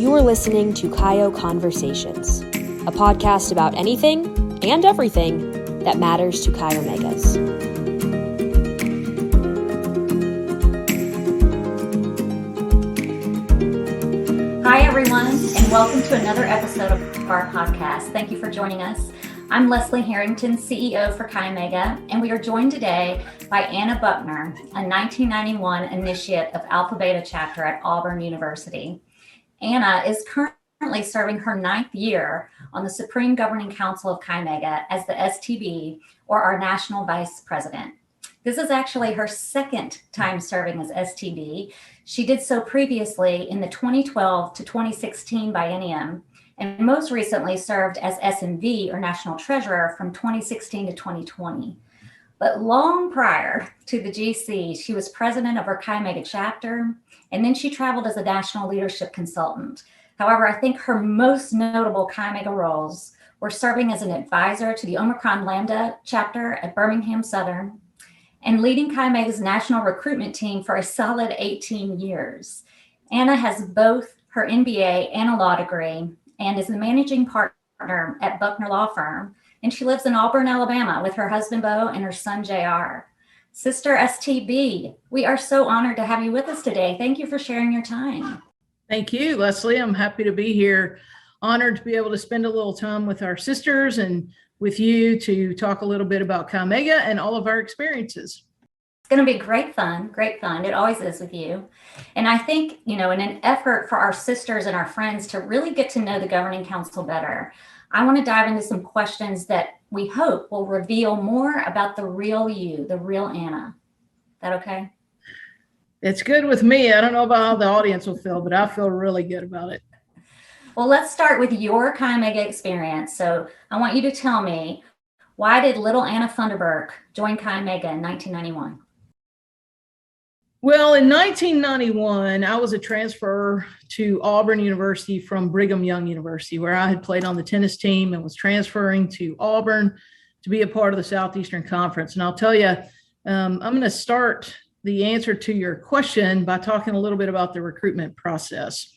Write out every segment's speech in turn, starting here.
You are listening to Kaio Conversations, a podcast about anything and everything that matters to Chi Omegas. Hi, everyone, and welcome to another episode of our podcast. Thank you for joining us. I'm Leslie Herington, CEO for Chi Omega, and we are joined today by Anna Buckner, a 1991 initiate of Alpha Beta chapter at Auburn University. Anna is currently serving her 9th year on the Supreme Governing Council of Chi Omega as the STB, or our National Vice President. This is actually her second time serving as STB. She did so previously in the 2012 to 2016 biennium, and most recently served as SNV, or National Treasurer, from 2016 to 2020. But long prior to the GC, she was president of her Chi Omega chapter, and then she traveled as a national leadership consultant. However, I think her most notable Chi Omega roles were serving as an advisor to the Omicron Lambda chapter at Birmingham Southern and leading Chi Omega's national recruitment team for a solid 18 years. Anna has both her MBA and a law degree and is the managing partner at Buckner Law Firm, and she lives in Auburn, Alabama with her husband, Bo, and her son, JR. Sister STB, we are so honored to have you with us today. Thank you for sharing your time. Thank you, Leslie. I'm happy to be here. Honored to be able to spend a little time with our sisters and with you to talk a little bit about Chi Omega and all of our experiences. It's going to be great fun, great fun. It always is with you. And I think, in an effort for our sisters and our friends to really get to know the Governing Council better, I want to dive into some questions that we hope will reveal more about the real you, the real Anna. Is that okay? It's good with me. I don't know about how the audience will feel, but I feel really good about it. Well, let's start with your Chi Omega experience. So I want you to tell me, why did little Anna Funderburk join Chi Omega in 1991? Well, in 1991, I was a transfer to Auburn University from Brigham Young University, where I had played on the tennis team and was transferring to Auburn to be a part of the Southeastern Conference. And I'll tell you, I'm going to start the answer to your question by talking a little bit about the recruitment process.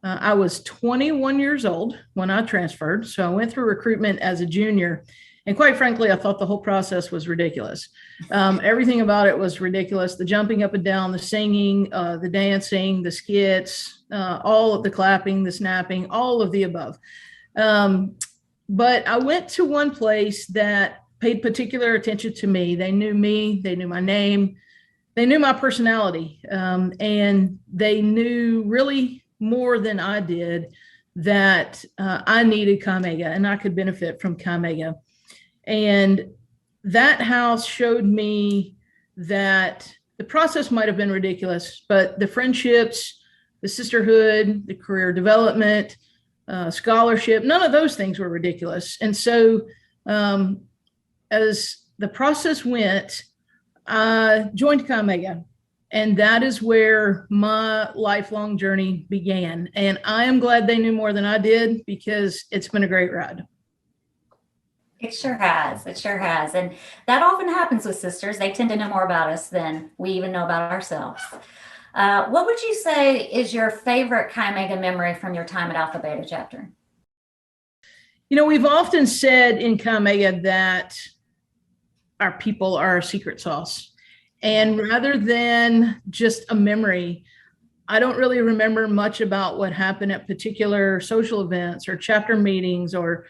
I was 21 years old when I transferred, so I went through recruitment as a junior. And quite frankly, I thought the whole process was ridiculous. Everything about it was ridiculous. The jumping up and down, the singing, the dancing, the skits, all of the clapping, the snapping, all of the above. But I went to one place that paid particular attention to me. They knew my name, they knew my personality, and they knew really more than I did that I needed Chi Omega and I could benefit from Chi Omega. And that house showed me that the process might have been ridiculous, but the friendships, the sisterhood, the career development, scholarship, none of those things were ridiculous. And so as the process went, I joined Chi Omega, and that is where my lifelong journey began. And I am glad they knew more than I did, because it's been a great ride. It sure has. It sure has. And that often happens with sisters. They tend to know more about us than we even know about ourselves. What would you say is your favorite Chi Omega memory from your time at Alpha Beta chapter? We've often said in Chi Omega that our people are our secret sauce. And rather than just a memory, I don't really remember much about what happened at particular social events or chapter meetings or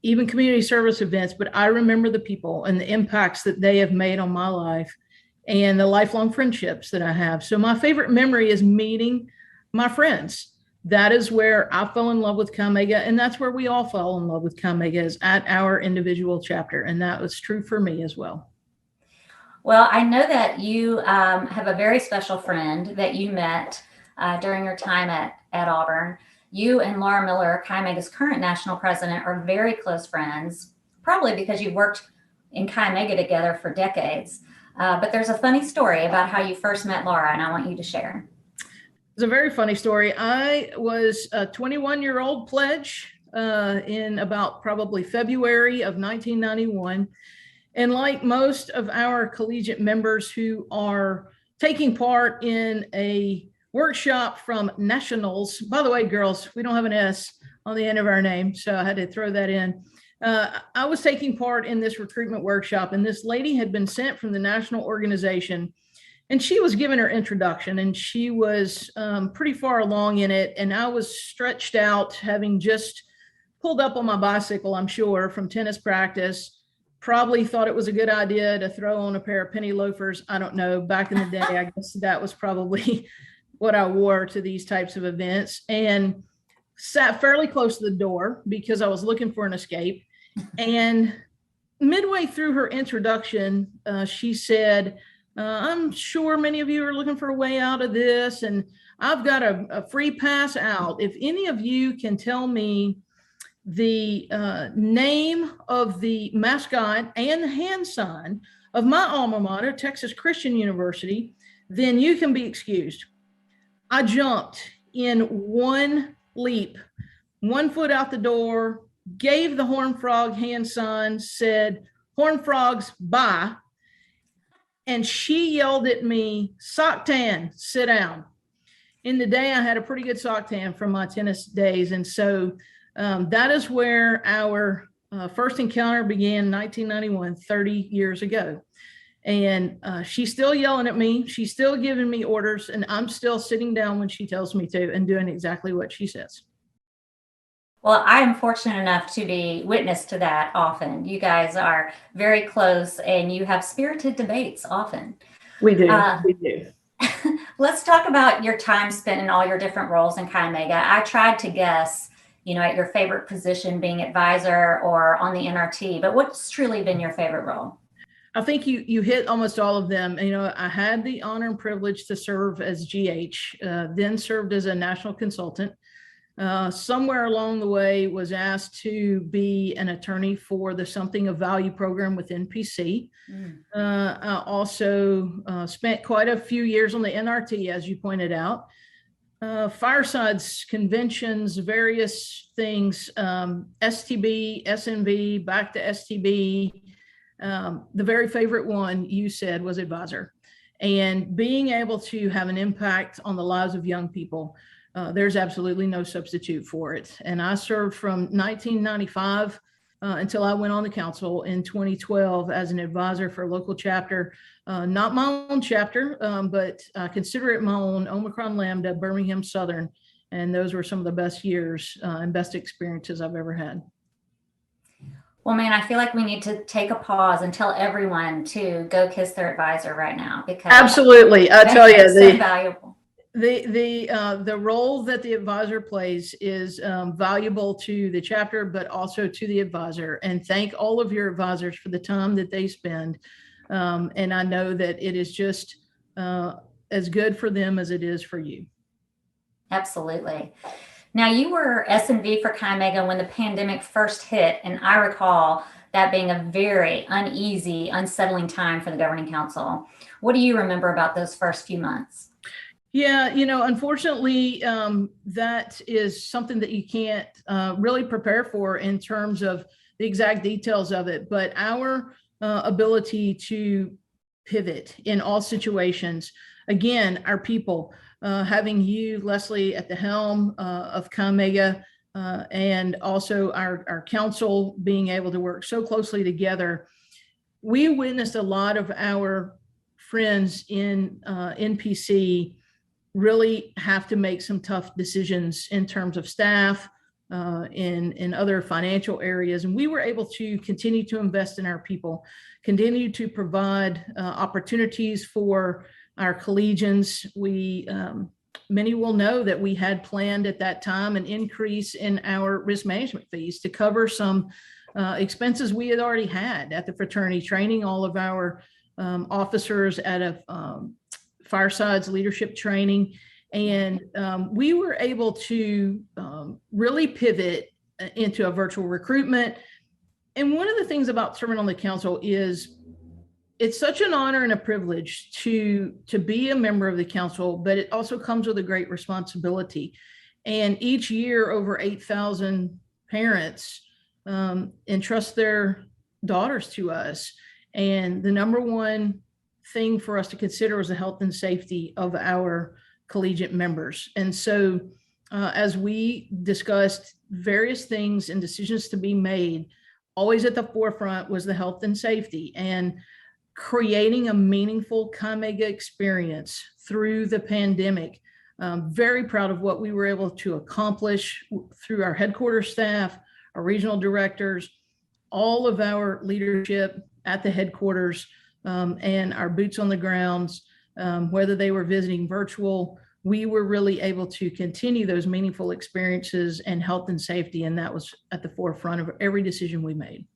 even community service events, but I remember the people and the impacts that they have made on my life and the lifelong friendships that I have. So my favorite memory is meeting my friends. That is where I fell in love with Chi Omega, and that's where we all fell in love with Chi Omega, is at our individual chapter. And that was true for me as well. Well, I know that you have a very special friend that you met during your time at Auburn. You and Laura Miller, Chi Omega's current national president, are very close friends, probably because you've worked in Chi Omega together for decades. But there's a funny story about how you first met Laura, and I want you to share. It's a very funny story. I was a 21-year-old pledge in about probably February of 1991. And like most of our collegiate members who are taking part in a workshop from Nationals. By the way, girls, we don't have an S on the end of our name, so I had to throw that in. I was taking part in this recruitment workshop, and this lady had been sent from the national organization, and she was given her introduction, and she was pretty far along in it. And I was stretched out, having just pulled up on my bicycle, I'm sure, from tennis practice. Probably thought it was a good idea to throw on a pair of penny loafers. I don't know. Back in the day, I guess that was probably what I wore to these types of events, and sat fairly close to the door because I was looking for an escape. And midway through her introduction, she said, I'm sure many of you are looking for a way out of this, and I've got a free pass out. If any of you can tell me the name of the mascot and the hand sign of my alma mater, Texas Christian University, then you can be excused. I jumped in one leap, 1 foot out the door, gave the Horned Frog hand sign, said, Horned Frogs, bye. And she yelled at me, sock tan, sit down. In the day, I had a pretty good sock tan from my tennis days. And so that is where our first encounter began in 1991, 30 years ago. And she's still yelling at me. She's still giving me orders, and I'm still sitting down when she tells me to and doing exactly what she says. Well, I am fortunate enough to be witness to that often. You guys are very close, and you have spirited debates often. We do. We do. Let's talk about your time spent in all your different roles in Chi Omega. I tried to guess, at your favorite position being advisor or on the NRT, but what's truly been your favorite role? I think you hit almost all of them. I had the honor and privilege to serve as GH, then served as a national consultant. Somewhere along the way was asked to be an attorney for the Something of Value program with NPC. I also spent quite a few years on the NRT, as you pointed out. Firesides, conventions, various things, STB, SNV, back to STB. The very favorite one you said was advisor, and being able to have an impact on the lives of young people. There's absolutely no substitute for it. And I served from 1995 until I went on the council in 2012 as an advisor for a local chapter, not my own chapter, but I consider it my own, Omicron Lambda, Birmingham Southern. And those were some of the best years and best experiences I've ever had. Well, man, I feel like we need to take a pause and tell everyone to go kiss their advisor right now, because absolutely, I tell you, so valuable. The role that the advisor plays is valuable to the chapter, but also to the advisor. And thank all of your advisors for the time that they spend. And I know that it is just as good for them as it is for you. Absolutely. Now, you were S&V for Chi Omega when the pandemic first hit, and I recall that being a very uneasy, unsettling time for the governing council. What do you remember about those first few months? Yeah, unfortunately, that is something that you can't really prepare for in terms of the exact details of it. But our ability to pivot in all situations, again, our people, having you, Leslie, at the helm of Chi Omega, and also our council being able to work so closely together, we witnessed a lot of our friends in NPC really have to make some tough decisions in terms of staff, in other financial areas. And we were able to continue to invest in our people, continue to provide opportunities for our collegians. Many will know that we had planned at that time an increase in our risk management fees to cover some expenses we had already had at the fraternity, training all of our officers at a Firesides leadership training. And we were able to really pivot into a virtual recruitment. And one of the things about serving on the council is it's such an honor and a privilege to be a member of the council, but it also comes with a great responsibility. And each year, over 8,000 parents entrust their daughters to us. And the number one thing for us to consider is the health and safety of our collegiate members. And so as we discussed various things and decisions to be made, always at the forefront was the health and safety and creating a meaningful Chi Mega experience through the pandemic. Very proud of what we were able to accomplish through our headquarters staff, our regional directors, all of our leadership at the headquarters, and our boots on the grounds, whether they were visiting virtual. We were really able to continue those meaningful experiences and health and safety, and that was at the forefront of every decision we made.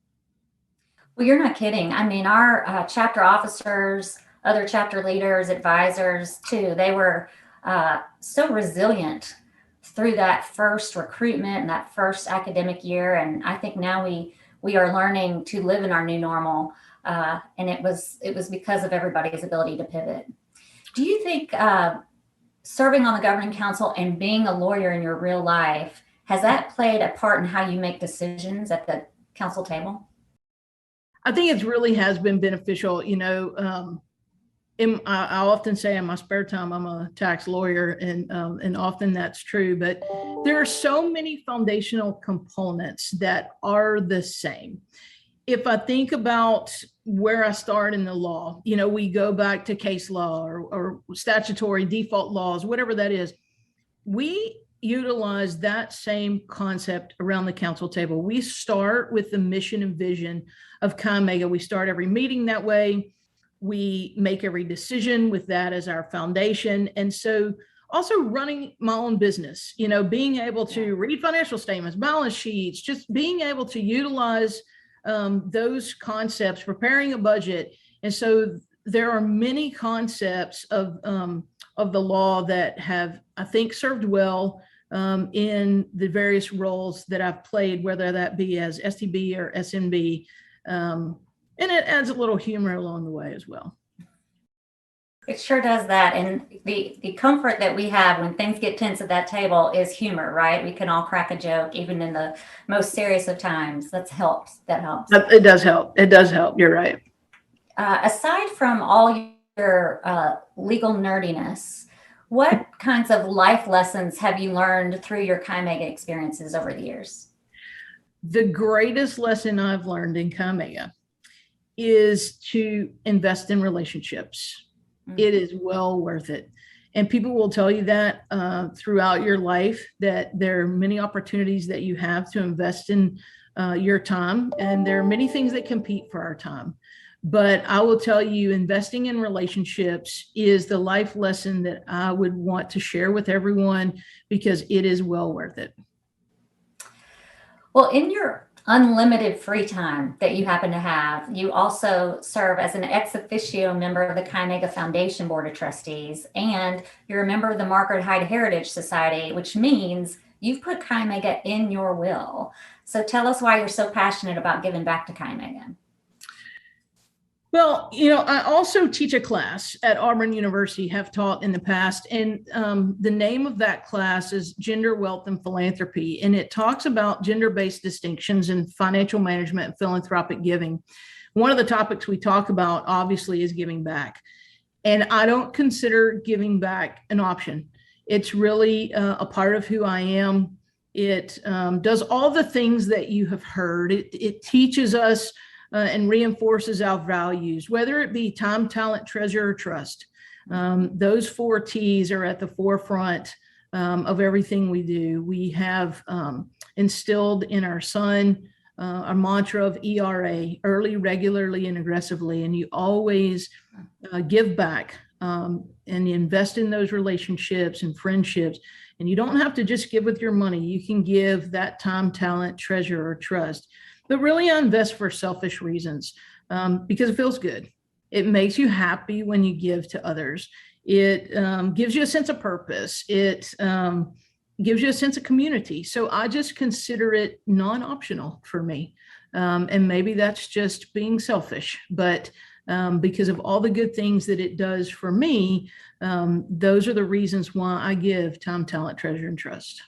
Well, you're not kidding. I mean, our chapter officers, other chapter leaders, advisors too, they were so resilient through that first recruitment and that first academic year. And I think now we are learning to live in our new normal. And it was because of everybody's ability to pivot. Do you think serving on the governing council and being a lawyer in your real life, has that played a part in how you make decisions at the council table? I think it really has been beneficial. I often say in my spare time, I'm a tax lawyer, and often that's true, but there are so many foundational components that are the same. If I think about where I start in the law, we go back to case law or statutory default laws, whatever that is. We utilize that same concept around the council table. We start with the mission and vision of Chi Mega. We start every meeting that way. We make every decision with that as our foundation. And so also running my own business, being able to read financial statements, balance sheets, just being able to utilize those concepts, preparing a budget. And so there are many concepts of the law that have, I think, served well in the various roles that I've played, whether that be as STB or SNB. And it adds a little humor along the way as well. It sure does that. And the comfort that we have when things get tense at that table is humor, right? We can all crack a joke, even in the most serious of times. That helps. It does help. It does help. You're right. Aside from all your legal nerdiness, what kinds of life lessons have you learned through your Chi Mega experiences over the years? The greatest lesson I've learned in Chi Mega is to invest in relationships. It is well worth it. And people will tell you that throughout your life, that there are many opportunities that you have to invest in your time. And there are many things that compete for our time. But I will tell you, investing in relationships is the life lesson that I would want to share with everyone, because it is well worth it. Well, in your unlimited free time that you happen to have, you also serve as an ex officio member of the Chi Mega Foundation Board of Trustees, and you're a member of the Margaret Hyde Heritage Society, which means you've put Chi Mega in your will. So tell us why you're so passionate about giving back to Chi Mega. Well, I also teach a class at Auburn University, have taught in the past, and the name of that class is Gender, Wealth, and Philanthropy, and it talks about gender-based distinctions in financial management and philanthropic giving. One of the topics we talk about, obviously, is giving back, and I don't consider giving back an option. It's really a part of who I am. It does all the things that you have heard. It teaches us and reinforces our values, whether it be time, talent, treasure, or trust. Those 4 T's are at the forefront of everything we do. We have instilled in our son a mantra of ERA, early, regularly, and aggressively. And you always give back and invest in those relationships and friendships. And you don't have to just give with your money. You can give that time, talent, treasure, or trust. But really, I invest for selfish reasons because it feels good. It makes you happy when you give to others. It gives you a sense of purpose. It gives you a sense of community. So I just consider it non-optional for me. And maybe that's just being selfish, but because of all the good things that it does for me, those are the reasons why I give time, talent, treasure, and trust.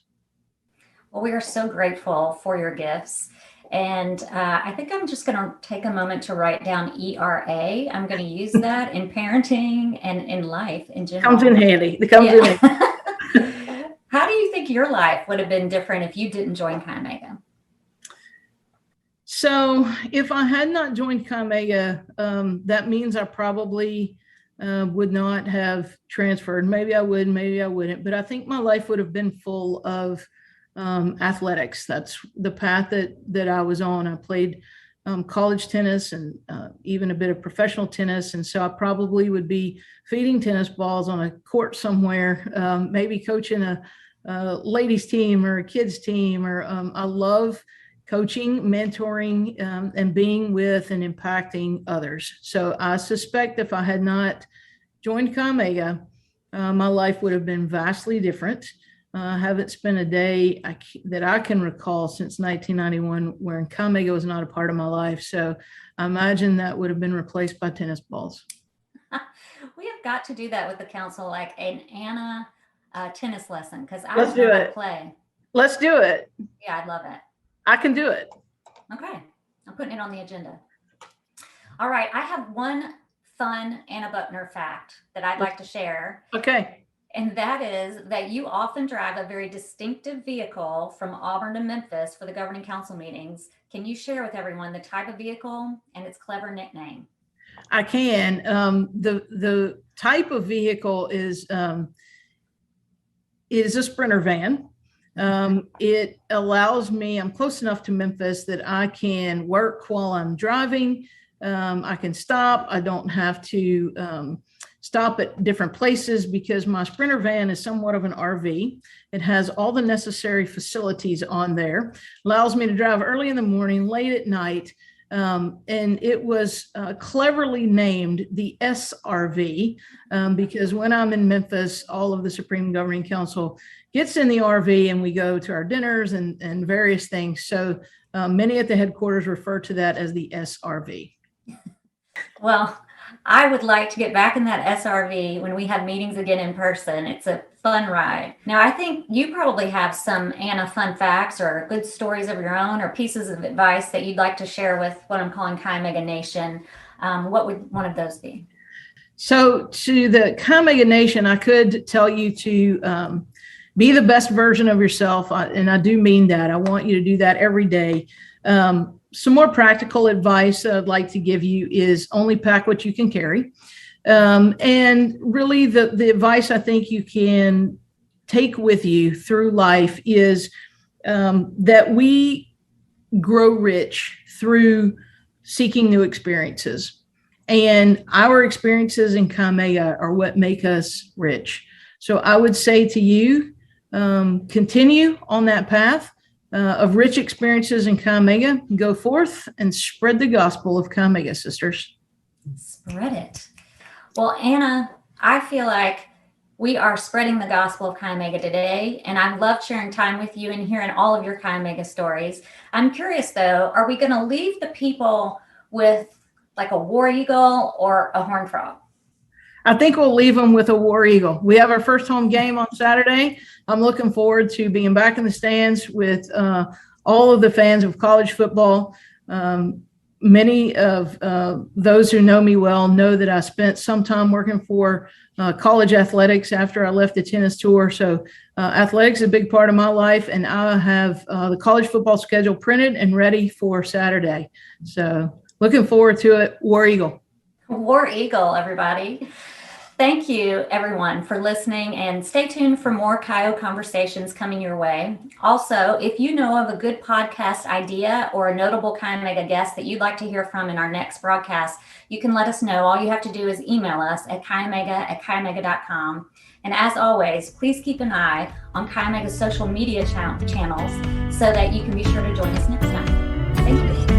Well, we are so grateful for your gifts. And I think I'm just going to take a moment to write down ERA. I'm going to use that in parenting and in life in general. Comes in handy. It comes in handy. How do you think your life would have been different if you didn't join Chi Omega? So if I had not joined Chi Omega, that means I probably would not have transferred. Maybe I would, maybe I wouldn't. But I think my life would have been full of athletics. That's the path that I was on. I played college tennis and even a bit of professional tennis. And so I probably would be feeding tennis balls on a court somewhere, maybe coaching a ladies team or a kids team, or I love coaching, mentoring, and being with and impacting others. So I suspect if I had not joined Chi Omega, my life would have been vastly different. I haven't spent a day that I can recall since 1991 where Chi Omega was not a part of my life. So I imagine that would have been replaced by tennis balls. We have got to do that with the council, like an Anna tennis lesson, because I Let's don't know do how to it. play. Let's do it. Yeah, I'd love it. I can do it. Okay, I'm putting it on the agenda. All right, I have one fun Anna Buckner fact that I'd like to share. Okay. And that is that you often drive a very distinctive vehicle from Auburn to Memphis for the governing council meetings. Can you share with everyone the type of vehicle and its clever nickname? I can. The type of vehicle is a Sprinter van. It allows me, I'm close enough to Memphis that I can work while I'm driving. I can stop. I don't have to stop at different places because my Sprinter van is somewhat of an RV. It has all the necessary facilities on there, allows me to drive early in the morning, late at night. And it was cleverly named the SRV because when I'm in Memphis, all of the Supreme Governing Council gets in the RV and we go to our dinners and various things. So many at the headquarters refer to that as the SRV. Well, I would like to get back in that SRV when we have meetings again in person. It's a fun ride. Now, I think you probably have some Anna fun facts or good stories of your own or pieces of advice that you'd like to share with what I'm calling Chi Omega Nation. What would one of those be? So to the Chi Omega Nation, I could tell you to be the best version of yourself. And I do mean that. I want you to do that every day. Some more practical advice I'd like to give you is only pack what you can carry. And really the advice I think you can take with you through life is that we grow rich through seeking new experiences. And our experiences in Chi Omega are what make us rich. So I would say to you, continue on that path of rich experiences in Chi Omega. Go forth and spread the gospel of Chi Omega, sisters. Spread it. Well, Anna, I feel like we are spreading the gospel of Chi Omega today, and I love sharing time with you and hearing all of your Chi Omega stories. I'm curious, though, are we going to leave the people with like a war eagle or a horned frog? I think we'll leave them with a war eagle. We have our first home game on Saturday. I'm looking forward to being back in the stands with all of the fans of college football. Many of those who know me well know that I spent some time working for college athletics after I left the tennis tour. So athletics is a big part of my life, and I have the college football schedule printed and ready for Saturday. So looking forward to it. War Eagle. War Eagle, everybody. Thank you, everyone, for listening, and stay tuned for more Chi conversations coming your way. Also, if you know of a good podcast idea or a notable Chi Omega guest that you'd like to hear from in our next broadcast, you can let us know. All you have to do is email us at chiomega@chiomega.com. And as always, please keep an eye on Chi Omega's social media channels so that you can be sure to join us next time. Thank you.